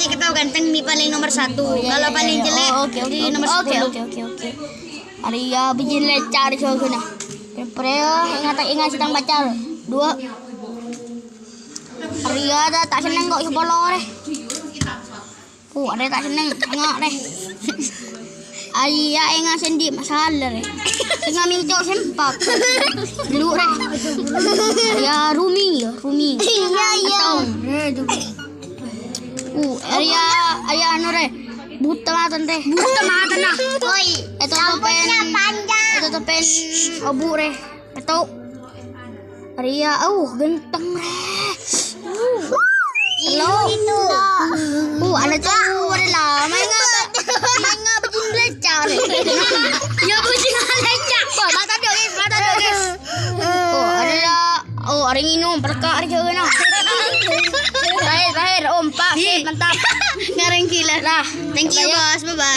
kita ganteng Mi paling nomor 1. Kalau paling jelek di nomor 10. Oke. Arya bikin lecar coba na. Preo ingat sitang baca. 2. Arya ada tak seneng kok sepolo deh. Ada tak seneng tengok deh. Arya ingat sendi masalah deh. Tengah mincok sempak. Dulu deh. Arya Rumi. Iya. Arya anu deh. Buta mata deh. Nah. Woi, Itu topen abu deh. Itu Arya, ganteng deh. Hello. Ada cowok ada lah. Main ngapa bikin lecah deh. ya kucing lecak. Mata dia guys. Ada minum perkak dia juga nah. Terakhir, Pak. Mantap. Ngareng gila. Lah, Thank you, Bos. Bye-bye.